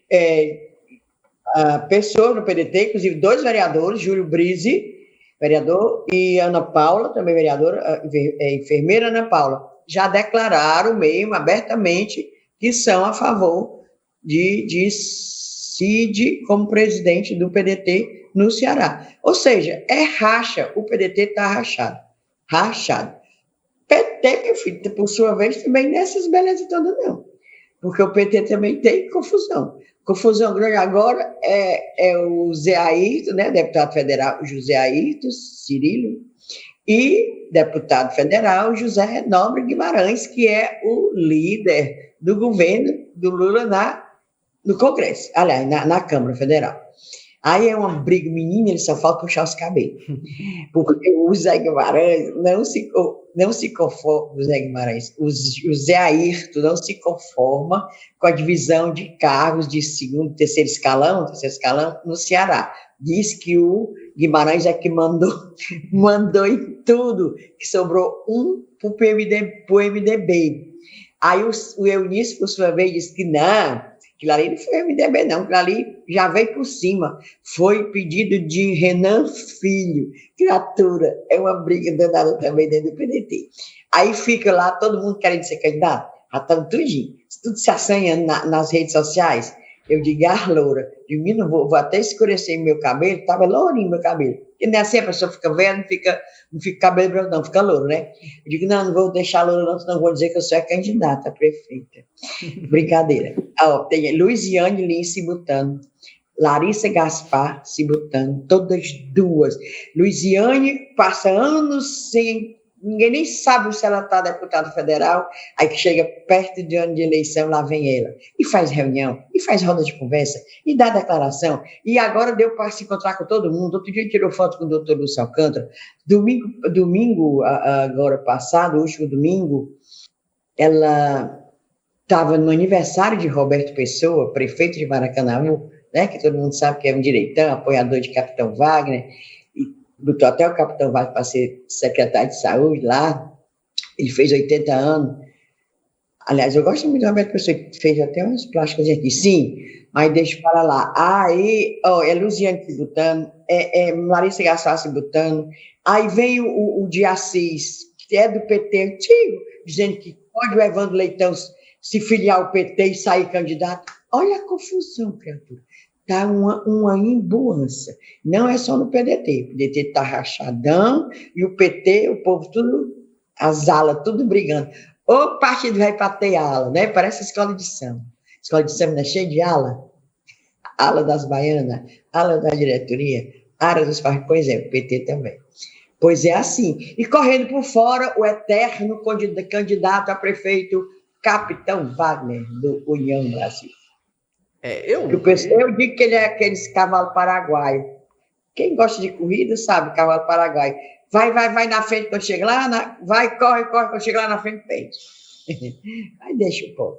pessoas no PDT, inclusive 2 vereadores, Júlio Brise, vereador, e Ana Paula, também vereadora, enfermeira Ana Paula, já declararam mesmo abertamente que são a favor de Cid como presidente do PDT no Ceará. Ou seja, é racha, o PDT está rachado. PT, meu filho, por sua vez, também nessas belezas todas não, porque o PT também tem confusão. Confusão grande agora é o Zé Ayrton, né, deputado federal José Ayrton Cirilo, e deputado federal José Nobre Guimarães, que é o líder do governo do Lula no Congresso, aliás, na Câmara Federal. Aí é uma briga, menina, ele só falta puxar os cabelos. Porque o Zé Guimarães não se conforma, o Zé Guimarães, o Zé Ayrton não se conforma com a divisão de cargos de segundo, terceiro escalão no Ceará. Diz que o Guimarães é que mandou em tudo, que sobrou um para o MDB. Aí o Eunício, por sua vez, disse que não, aquilo ali não foi MDB, não, aquilo ali já veio por cima. Foi pedido de Renan Filho. Criatura, é uma briga danada também dentro do PDT. Aí fica lá, todo mundo querendo ser candidato, já estão tudo se assanhando nas redes sociais. Eu digo, loura, menino, vou até escurecer meu cabelo, estava lourinho meu cabelo. Porque não é assim, a pessoa fica velha, não fica cabelo branco, não, fica louro, né? Eu digo, não vou deixar louro, não, senão vou dizer que eu sou a candidata a prefeita. Brincadeira. Tem Luiziane Lins se botando, Larissa Gaspar se botando, todas duas. Luiziane passa anos sem... Ninguém nem sabe se ela está deputada federal, aí que chega perto de ano de eleição, lá vem ela. E faz reunião, e faz roda de conversa, e dá declaração. E agora deu para se encontrar com todo mundo. Outro dia tirou foto com o doutor Lúcio Alcântara. Domingo, agora passado, o último domingo, ela estava no aniversário de Roberto Pessoa, prefeito de Maracanãú, né, que todo mundo sabe que é um direitão, apoiador de Capitão Wagner, botou até o Capitão Wagner para ser secretário de saúde lá, ele fez 80 anos. Aliás, eu gosto muito do Roberto Pessoa, que fez até umas plásticas aqui, sim, mas deixa para lá. Aí, é Luziane se botando, Larissa Gaspar se botando, aí vem o de Assis, que é do PT antigo, dizendo que pode o Evandro Leitão se filiar ao PT e sair candidato. Olha a confusão, criatura. Está uma imbuança. Não é só no PDT. O PDT está rachadão e o PT, o povo tudo, as alas, tudo brigando. O partido vai para ter ala, né? Parece escola de samba. Escola de samba não é cheia de ala? Ala das baianas, ala da diretoria, ala dos partidos. Pois é, o PT também. Pois é assim. E correndo por fora, o eterno candidato a prefeito, Capitão Wagner, do União Brasil. Eu digo que ele é aqueles cavalo paraguaio. Quem gosta de corrida sabe, cavalo paraguaio. Vai na frente quando chega lá, corre, quando chega lá na frente, pede. Aí deixa o povo.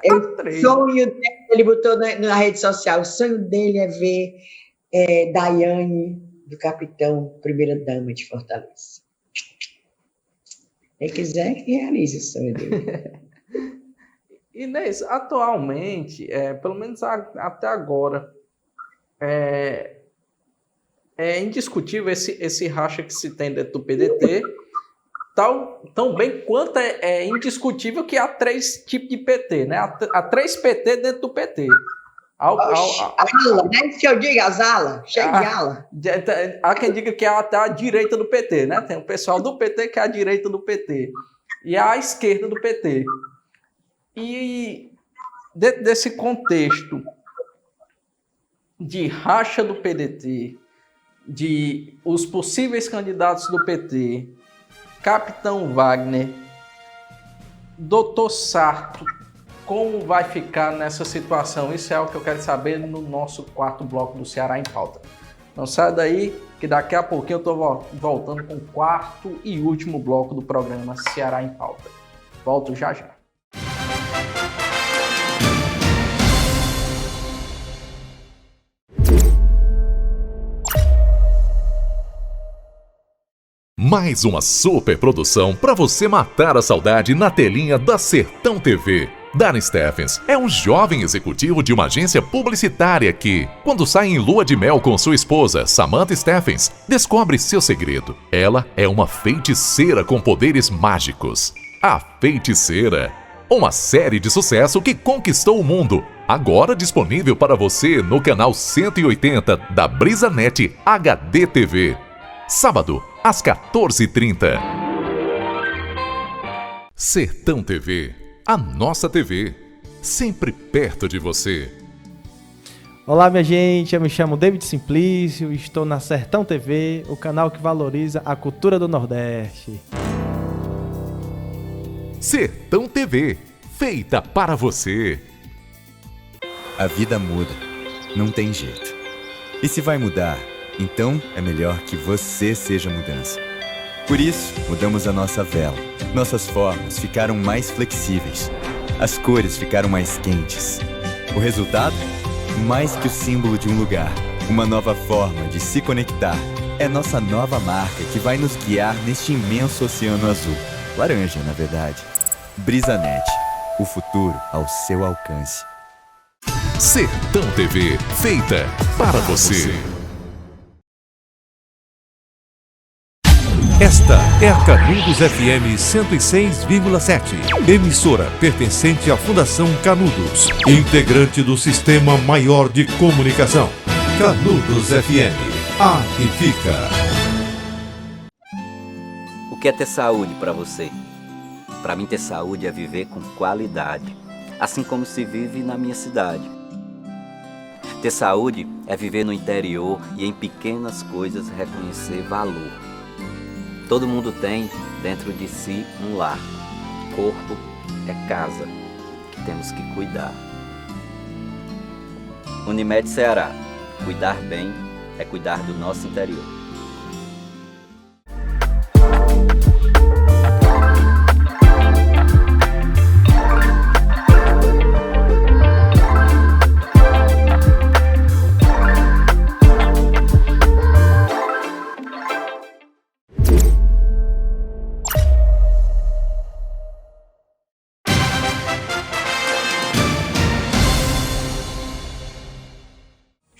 O sonho dele, ele botou na rede social, o sonho dele é ver Daiane, do capitão, primeira-dama de Fortaleza. Quem quiser, que realize o sonho dele. Inês, atualmente, pelo menos até agora, é indiscutível esse racha que se tem dentro do PDT, tão bem quanto é indiscutível que há 3 tipos de PT, né? Há 3 PT dentro do PT. Se eu digo as alas, cheio de ala. Há quem diga que é até a direita do PT, né? Tem o pessoal do PT que é a direita do PT. E a esquerda do PT. E dentro desse contexto de racha do PDT, de os possíveis candidatos do PT, Capitão Wagner, Dr. Sarto, como vai ficar nessa situação? Isso é o que eu quero saber no nosso 4º bloco do Ceará em Pauta. Não sai daí, que daqui a pouquinho eu estou voltando com o 4º e último bloco do programa Ceará em Pauta. Volto já já. Mais uma super produção para você matar a saudade na telinha da Sertão TV. Darren Steffens é um jovem executivo de uma agência publicitária que, quando sai em lua de mel com sua esposa, Samantha Steffens, descobre seu segredo. Ela é uma feiticeira com poderes mágicos. A Feiticeira. Uma série de sucesso que conquistou o mundo. Agora disponível para você no canal 180 da BrisaNet HD TV. Sábado, às 14h30. Sertão TV, a nossa TV, sempre perto de você. Olá, minha gente, eu me chamo David Simplício, estou na Sertão TV, o canal que valoriza a cultura do Nordeste. Sertão TV, feita para você. A vida muda, não tem jeito. E se vai mudar, então é melhor que você seja a mudança. Por isso, mudamos a nossa vela. Nossas formas ficaram mais flexíveis. As cores ficaram mais quentes. O resultado? Mais que o símbolo de um lugar. Uma nova forma de se conectar. É nossa nova marca que vai nos guiar neste imenso oceano azul. Laranja, na verdade. BrisaNet. O futuro ao seu alcance. Sertão TV, feita para você. Esta é a Canudos FM 106,7, emissora pertencente à Fundação Canudos, integrante do Sistema Maior de Comunicação. Canudos FM, a que fica. O que é ter saúde para você? Para mim, ter saúde é viver com qualidade, assim como se vive na minha cidade. Ter saúde é viver no interior e em pequenas coisas reconhecer valor. Todo mundo tem dentro de si um lar. Corpo é casa, que temos que cuidar. Unimed Ceará. Cuidar bem é cuidar do nosso interior.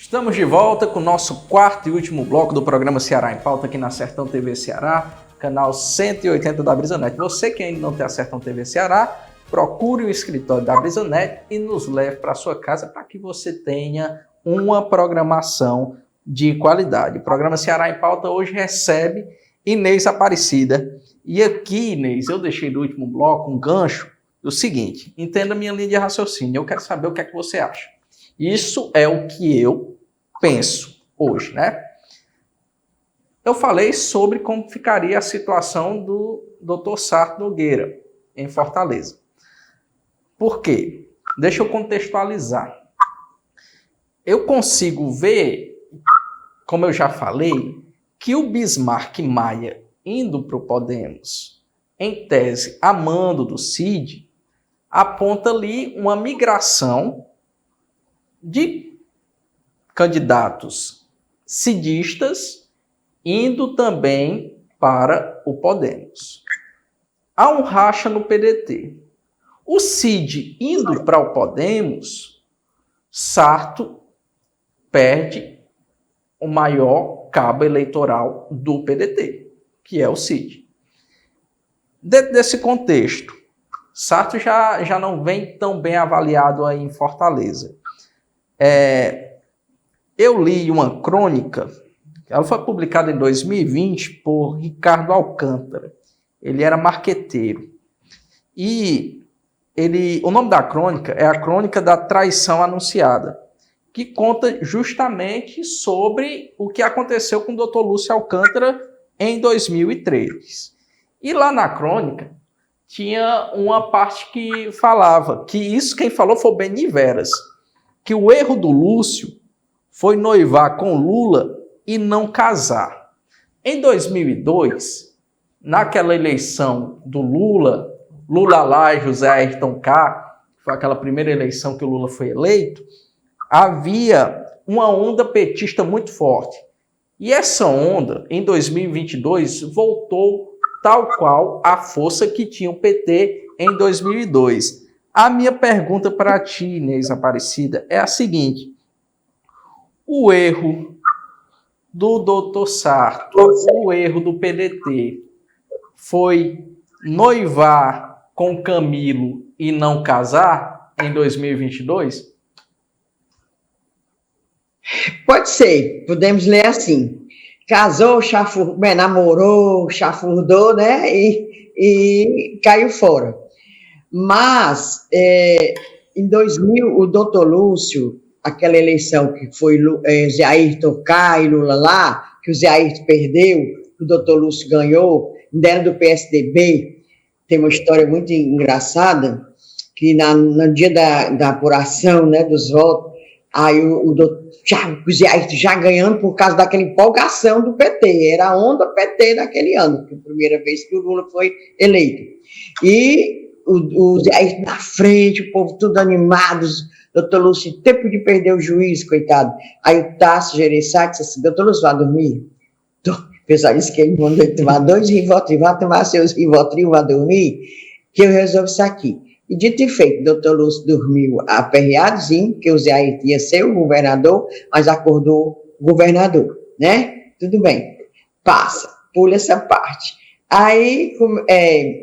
Estamos de volta com o nosso 4º e último bloco do programa Ceará em Pauta aqui na Sertão TV Ceará, canal 180 da BrisaNet. Você que ainda não tem a Sertão TV Ceará, procure o escritório da BrisaNet e nos leve para sua casa para que você tenha uma programação de qualidade. O programa Ceará em Pauta hoje recebe Inês Aparecida. E aqui, Inês, eu deixei do último bloco um gancho do seguinte: entenda minha linha de raciocínio, eu quero saber o que é que você acha. Isso é o que eu penso hoje, né? eu falei sobre como ficaria a situação do Dr. Sarto Nogueira em Fortaleza. Por quê? Deixa eu contextualizar. Eu consigo ver, como eu já falei, que o Bismarck Maia indo para o Podemos, em tese, a mando do Cid, aponta ali uma migração de candidatos cidistas indo também para o Podemos. Há um racha no PDT. O Cid indo para o Podemos, Sarto perde o maior cabo eleitoral do PDT, que é o Cid. Dentro desse contexto, Sarto já não vem tão bem avaliado aí em Fortaleza. Eu li uma crônica, ela foi publicada em 2020 por Ricardo Alcântara. Ele era marqueteiro. E o nome da crônica é a Crônica da Traição Anunciada, que conta justamente sobre o que aconteceu com o Dr. Lúcio Alcântara em 2003. E lá na crônica tinha uma parte que falava que isso quem falou foi o Beni Veras, que o erro do Lúcio foi noivar com Lula e não casar. Em 2002, naquela eleição do Lula lá e José Ayrton K, foi aquela primeira eleição que o Lula foi eleito, havia uma onda petista muito forte. E essa onda, em 2022, voltou tal qual a força que tinha o PT em 2002. A minha pergunta para ti, Inês Aparecida, é a seguinte: o erro do Dr. Sarto, o erro do PDT, foi noivar com Camilo e não casar em 2022? Pode ser, podemos ler assim. Casou, namorou, chafurdou, né? E caiu fora. Mas, em 2000, o doutor Lúcio, aquela eleição que foi Zé Ayrton K e Lula lá, que o Zé Ayrton perdeu, o doutor Lúcio ganhou, ainda era do PSDB. Tem uma história muito engraçada, que no dia da apuração, né, dos votos, aí o Zé Ayrton já ganhando por causa daquela empolgação do PT, era a onda PT naquele ano, que foi a primeira vez que o Lula foi eleito. E o Zé Ayrton na frente, o povo tudo animado, doutor Lúcio, tempo de perder o juiz, coitado. Aí o Tasso Gereissati disse assim: doutor Lúcio, vai dormir? O pessoal disse que ele mandou tomar 2 Rivotril, vai tomar seus Rivotril, vai dormir, que eu resolvo isso aqui. E dito e feito, o doutor Lúcio dormiu aperreadozinho, que o Zé Ayrton ia ser o governador, mas acordou o governador, né? Tudo bem, passa, pula essa parte. Aí,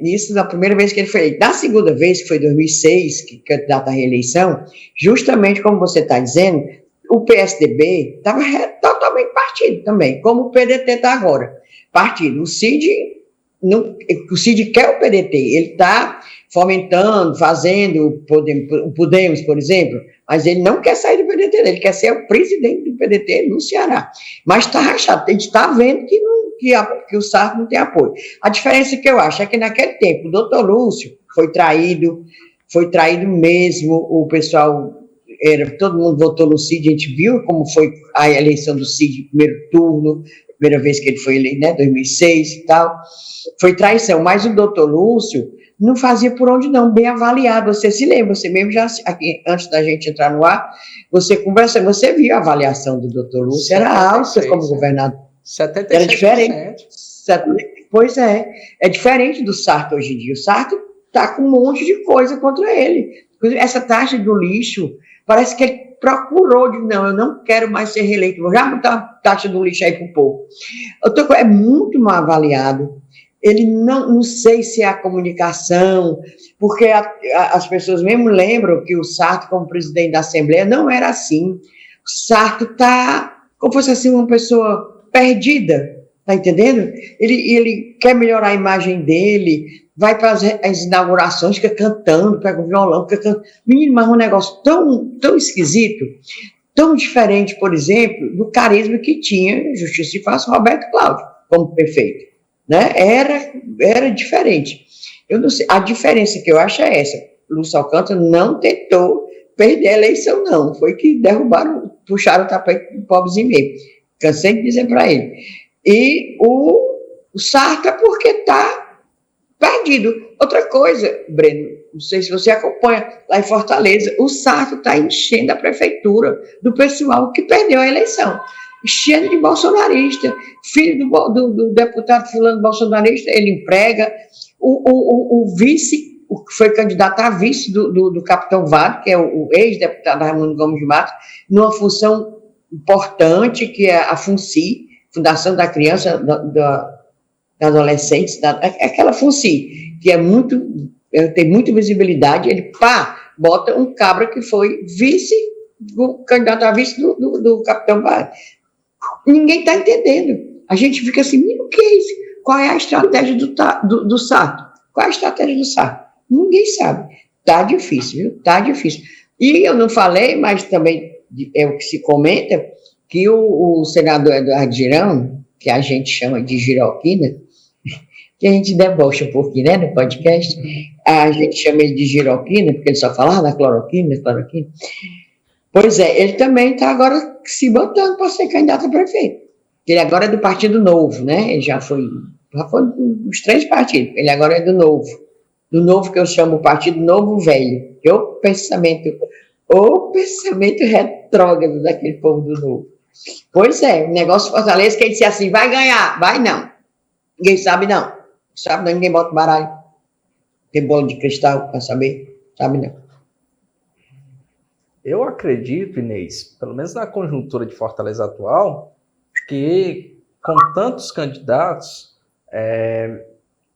isso na primeira vez que ele foi eleito. Na segunda vez, que foi em 2006, que candidato à reeleição, justamente como você está dizendo, o PSDB estava totalmente partido também, como o PDT está agora. Partido. O Cid quer o PDT, ele está fomentando, fazendo o Podemos, por exemplo, mas ele não quer sair do PDT, ele quer ser o presidente do PDT no Ceará. Mas está rachado, a gente está vendo que o Sarto não tem apoio. A diferença que eu acho é que naquele tempo o doutor Lúcio foi traído mesmo, o pessoal, todo mundo votou no Cid, a gente viu como foi a eleição do Cid no primeiro turno, primeira vez que ele foi eleito, né, 2006 e tal, foi traição, mas o doutor Lúcio não fazia por onde não, bem avaliado, você se lembra, você mesmo já, aqui, antes da gente entrar no ar, você viu a avaliação do doutor Lúcio, era alta como governador, 76%. Era diferente, pois é diferente do Sarto hoje em dia, o Sarto está com um monte de coisa contra ele, essa taxa do lixo, parece que ele procurou, eu não quero mais ser reeleito, vou já botar a taxa do lixo aí para o povo. É muito mal avaliado, ele não sei se é a comunicação, porque as pessoas mesmo lembram que o Sarto, como presidente da Assembleia, não era assim. O Sarto está como fosse assim uma pessoa perdida, tá entendendo? Ele quer melhorar a imagem dele, vai para as inaugurações, fica cantando, pega o violão, fica cantando. Menino, mas um negócio tão esquisito, tão diferente, por exemplo, do carisma que tinha, Justiça e Faço, Roberto Cláudio. como prefeito, né? Era diferente. Eu não sei, a diferença que eu acho é essa. Lúcio Alcântara não tentou perder a eleição, não. Foi que derrubaram, puxaram o tapete do pobrezinho mesmo. Cansei de dizer para ele. E o Sarto é porque está perdido. Outra coisa, Breno, não sei se você acompanha lá em Fortaleza, o Sarto está enchendo a prefeitura do pessoal que perdeu a eleição. Enchendo de bolsonarista. Filho do deputado fulano bolsonarista, ele emprega. O vice, o que foi candidato a vice do Capitão Vado, que é o ex-deputado Raimundo Gomes de Matos, numa função importante, que é a FUNCI, Fundação da Criança, da Adolescentes, aquela FUNCI, que tem muita visibilidade, ele, bota um cabra que foi candidato a vice do Capitão Vado. Ninguém está entendendo. A gente fica assim, o que é isso? Qual é a estratégia do Sarto? Qual é a estratégia do Sarto? Ninguém sabe. Tá difícil, viu? Tá difícil. E eu não falei, mas também é o que se comenta, que o senador Eduardo Girão, que a gente chama de Giroquina, que a gente debocha um pouquinho, né, no podcast, a gente chama ele de Giroquina, porque ele só fala da cloroquina. Pois é, ele também está agora se botando para ser candidato a prefeito. Ele agora é do Partido Novo, né? Ele já foi dos 3 partidos. Ele agora é do Novo. Do Novo, que eu chamo Partido Novo Velho. Que é o pensamento retrógrado daquele povo do Novo. Pois é, o negócio de Fortaleza, que ele disse assim, vai ganhar. Vai não. Ninguém sabe não. Sabe não, ninguém bota baralho. Tem bola de cristal para saber. Sabe não. Eu acredito, Inês, pelo menos na conjuntura de Fortaleza atual, que com tantos candidatos,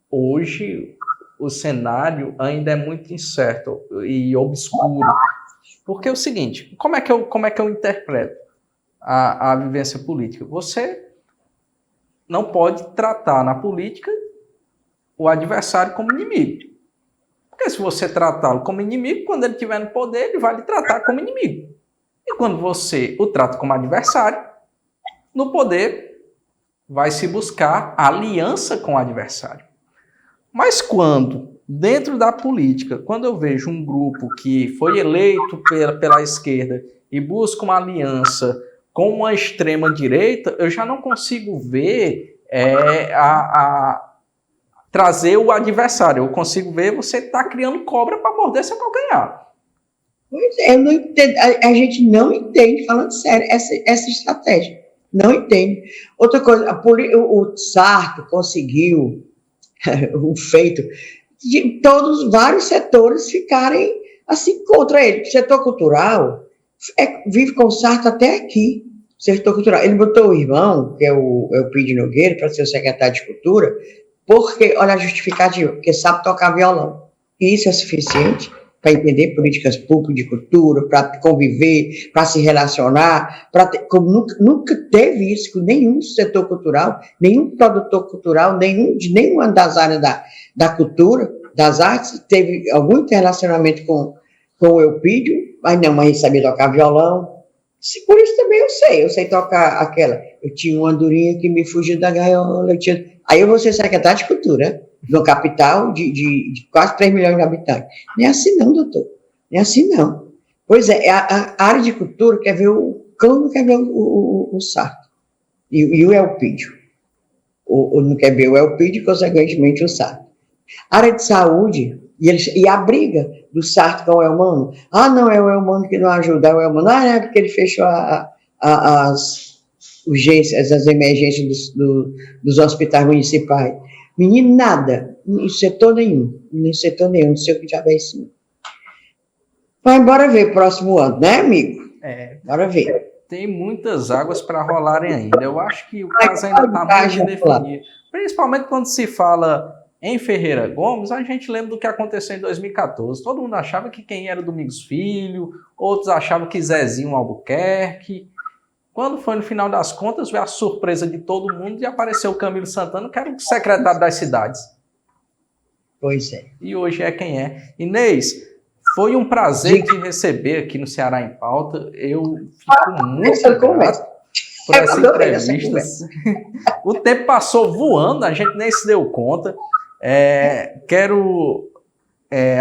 hoje o cenário ainda é muito incerto e obscuro. Porque é o seguinte, como é que eu interpreto a vivência política? Você não pode tratar na política o adversário como inimigo. Porque se você tratá-lo como inimigo, quando ele estiver no poder, ele vai lhe tratar como inimigo. E quando você o trata como adversário, no poder vai se buscar aliança com o adversário. Mas quando, dentro da política, quando eu vejo um grupo que foi eleito pela esquerda e busca uma aliança com uma extrema-direita, eu já não consigo ver trazer o adversário. Eu consigo ver você está criando cobra para morder seu calcanhar. Pois é, eu não entendo. A gente não entende, falando sério, essa estratégia. Não entende. Outra coisa, o Sarto conseguiu um feito de vários setores ficarem assim contra ele. O setor cultural vive com o Sarto até aqui. O setor cultural. Ele botou o irmão, que é o Elpidio Nogueira, para ser o secretário de Cultura, porque, olha a justificativa, porque sabe tocar violão. E isso é suficiente para entender políticas públicas de cultura, para conviver, para se relacionar, como nunca teve isso com nenhum setor cultural, nenhum produtor cultural, de nenhuma das áreas da cultura, das artes, teve algum interrelacionamento com o Elpidio, mas ele sabia tocar violão. Por isso também eu sei tocar aquela. Eu tinha uma andorinha que me fugiu da gaiola, aí eu vou ser secretário de Cultura, no capital de quase 3 milhões de habitantes. Não é assim não, doutor. Não é assim não. Pois é, a área de cultura quer ver não quer ver o Sarto. E o Elpidio. Não quer ver o Elpidio, consequentemente o Sarto. A área de saúde, e a briga do Sarto com o Elmano. Não, é o Elmano que não ajuda, é o Elmano. É porque ele fechou as urgências, as emergências dos hospitais municipais. Menino, nada, em setor nenhum, não sei o que já vai ensinar. Mas bora ver próximo ano, né, amigo? Bora ver. Tem muitas águas para rolarem ainda. Eu acho que o caso ainda está muito definido. Principalmente quando se fala em Ferreira Gomes, a gente lembra do que aconteceu em 2014. Todo mundo achava que quem era Domingos Filho, outros achavam que Zezinho Albuquerque. Quando foi no final das contas, veio a surpresa de todo mundo e apareceu o Camilo Santana, que era o secretário das cidades. Pois é. E hoje é quem é. Inês, foi um prazer te receber aqui no Ceará em Pauta. Eu fico muito grato. por essa entrevista. O tempo passou voando, a gente nem se deu conta. Quero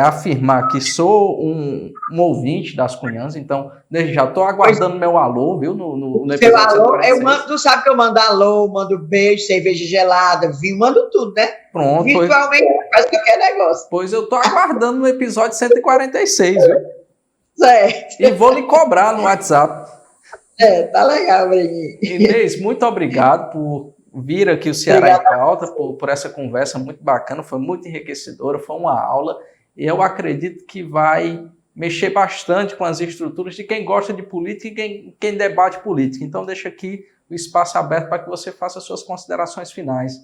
afirmar que sou um ouvinte das Cunhãs, então desde já estou aguardando meu alô, viu? No seu alô, tu sabe que eu mando alô, mando beijo, cerveja gelada, vinho, mando tudo, né? Pronto. Virtualmente faz qualquer negócio. Pois eu estou aguardando no episódio 146, viu? Certo. E vou lhe cobrar no WhatsApp. Tá legal, Breninho. Inês, muito obrigado por vir aqui o Ceará em Pauta, por essa conversa muito bacana, foi muito enriquecedora, foi uma aula. E eu acredito que vai mexer bastante com as estruturas de quem gosta de política e quem debate política. Então, deixa aqui o espaço aberto para que você faça suas considerações finais.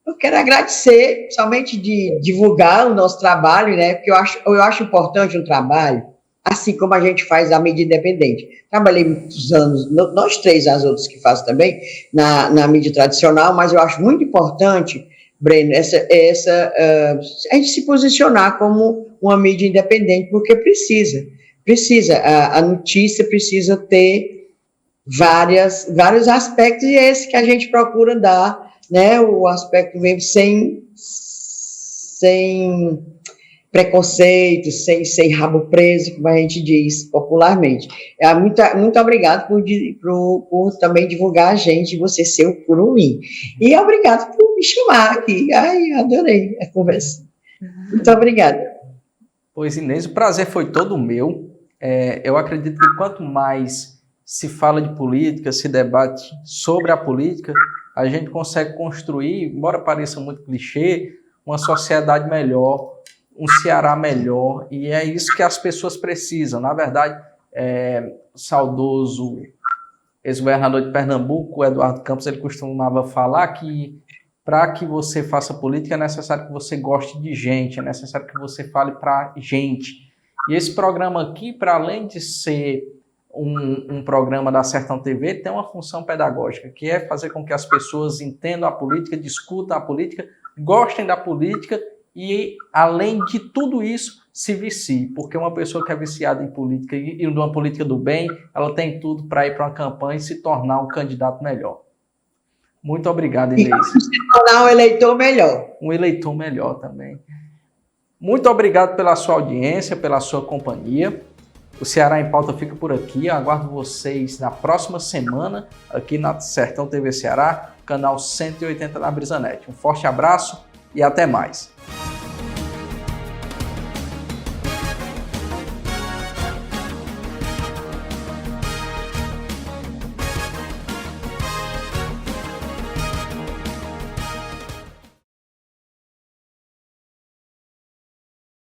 Eu quero agradecer, somente de divulgar o nosso trabalho, né? Porque eu acho importante um trabalho, assim como a gente faz a mídia independente. Trabalhei muitos anos, nós três, as outras que fazem também, na mídia tradicional, mas eu acho muito importante, Breno, a gente se posicionar como uma mídia independente, porque precisa, a notícia precisa ter vários aspectos, e é esse que a gente procura dar, né, o aspecto mesmo sem preconceito, sem rabo preso, como a gente diz popularmente. Muito obrigado por também divulgar a gente, você ser o Curumim. E obrigado por me chamar aqui. Ai, adorei a conversa. Muito obrigada. Pois, Inês, o prazer foi todo meu. Eu acredito que quanto mais se fala de política, se debate sobre a política, a gente consegue construir, embora pareça muito clichê, uma sociedade melhor, um Ceará melhor, e é isso que as pessoas precisam. Na verdade, o saudoso ex-governador de Pernambuco, Eduardo Campos, ele costumava falar que para que você faça política é necessário que você goste de gente, é necessário que você fale para gente. E esse programa aqui, para além de ser um programa da Sertão TV, tem uma função pedagógica, que é fazer com que as pessoas entendam a política, discutam a política, gostem da política e, além de tudo isso, se vicie. Porque uma pessoa que é viciada em política e numa política do bem, ela tem tudo para ir para uma campanha e se tornar um candidato melhor. Muito obrigado, Inês. E se tornar um eleitor melhor. Um eleitor melhor também. Muito obrigado pela sua audiência, pela sua companhia. O Ceará em Pauta fica por aqui. Eu aguardo vocês na próxima semana, aqui na Sertão TV Ceará, canal 180 da Brisanet. Um forte abraço e até mais.